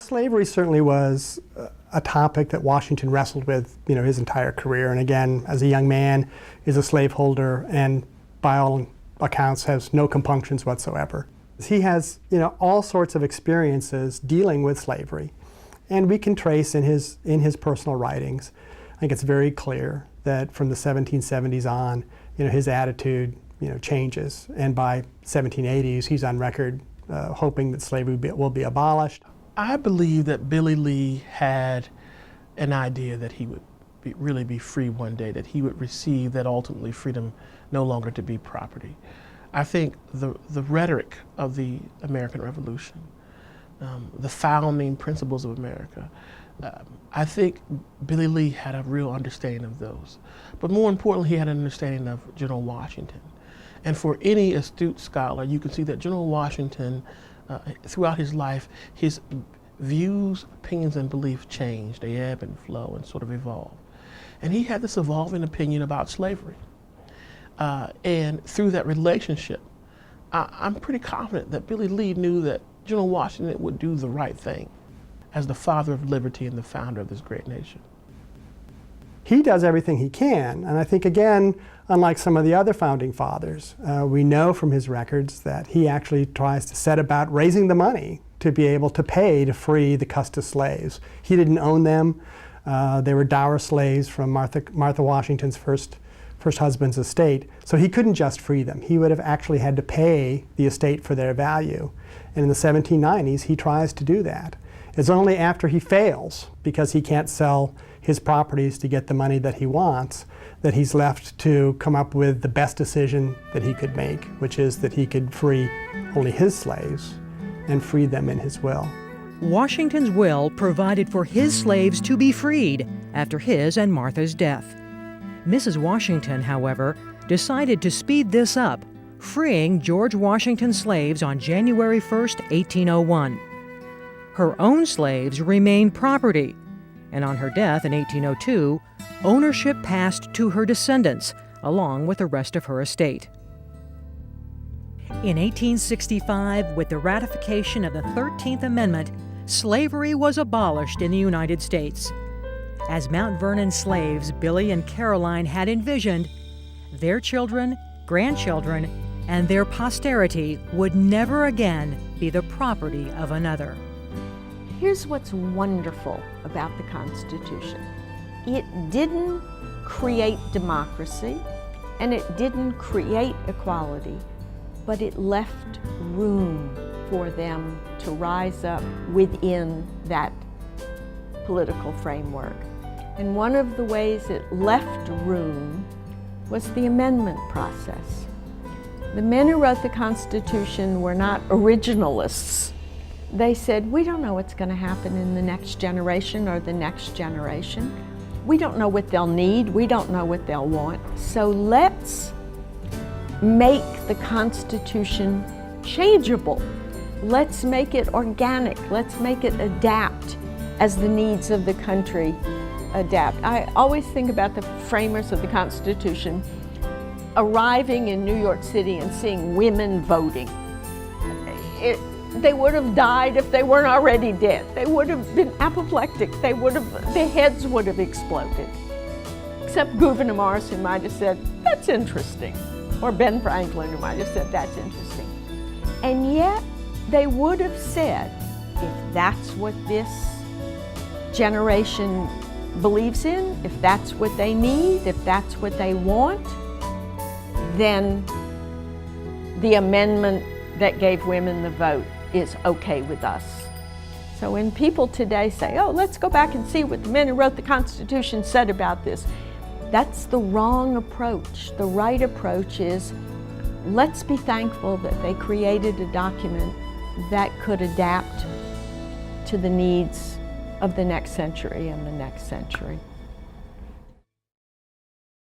Slavery certainly was a topic that Washington wrestled with, his entire career. And again, as a young man, is a slaveholder and by all accounts has no compunctions whatsoever. He has, all sorts of experiences dealing with slavery. And we can trace in his personal writings, I think it's very clear that from the 1770s on, his attitude, changes. And by 1780s, he's on record hoping that slavery will be abolished. I believe that Billy Lee had an idea that he would really be free one day, that he would receive that ultimately freedom no longer to be property. I think the rhetoric of the American Revolution, the founding principles of America, I think Billy Lee had a real understanding of those. But more importantly, he had an understanding of General Washington. And for any astute scholar, you can see that General Washington, throughout his life, his views, opinions, and beliefs changed. They ebb and flow and sort of evolve. And he had this evolving opinion about slavery. And through that relationship, I'm pretty confident that Billy Lee knew that General Washington would do the right thing as the father of liberty and the founder of this great nation. He does everything he can, and I think, again, unlike some of the other founding fathers, we know from his records that he actually tries to set about raising the money to be able to pay to free the Custis slaves. He didn't own them. They were dower slaves from Martha Washington's first husband's estate, so he couldn't just free them. He would have actually had to pay the estate for their value. And in the 1790s, he tries to do that. It's only after he fails, because he can't sell his properties to get the money that he wants, that he's left to come up with the best decision that he could make, which is that he could free only his slaves and free them in his will. Washington's will provided for his slaves to be freed after his and Martha's death. Mrs. Washington, however, decided to speed this up, freeing George Washington's slaves on January 1st, 1801. Her own slaves remained property, and on her death in 1802, ownership passed to her descendants, along with the rest of her estate. In 1865, with the ratification of the 13th Amendment, slavery was abolished in the United States. As Mount Vernon slaves Billy and Caroline had envisioned, their children, grandchildren, and their posterity would never again be the property of another. Here's what's wonderful about the Constitution. It didn't create democracy, and it didn't create equality, but it left room for them to rise up within that political framework. And one of the ways it left room was the amendment process. The men who wrote the Constitution were not originalists. They said, we don't know what's going to happen in the next generation or the next generation. We don't know what they'll need. We don't know what they'll want. So let's make the Constitution changeable. Let's make it organic. Let's make it adapt as the needs of the country adapt. I always think about the framers of the Constitution arriving in New York City and seeing women voting. They would have died if they weren't already dead. They would have been apoplectic. Their heads would have exploded. Except Gouverneur Morris, who might have said, that's interesting. Or Ben Franklin, who might have said, that's interesting. And yet, they would have said, if that's what this generation believes in, if that's what they need, if that's what they want, then the amendment that gave women the vote is okay with us. So when people today say, oh, let's go back and see what the men who wrote the Constitution said about this, that's the wrong approach. The right approach is, let's be thankful that they created a document that could adapt to the needs of the next century and the next century.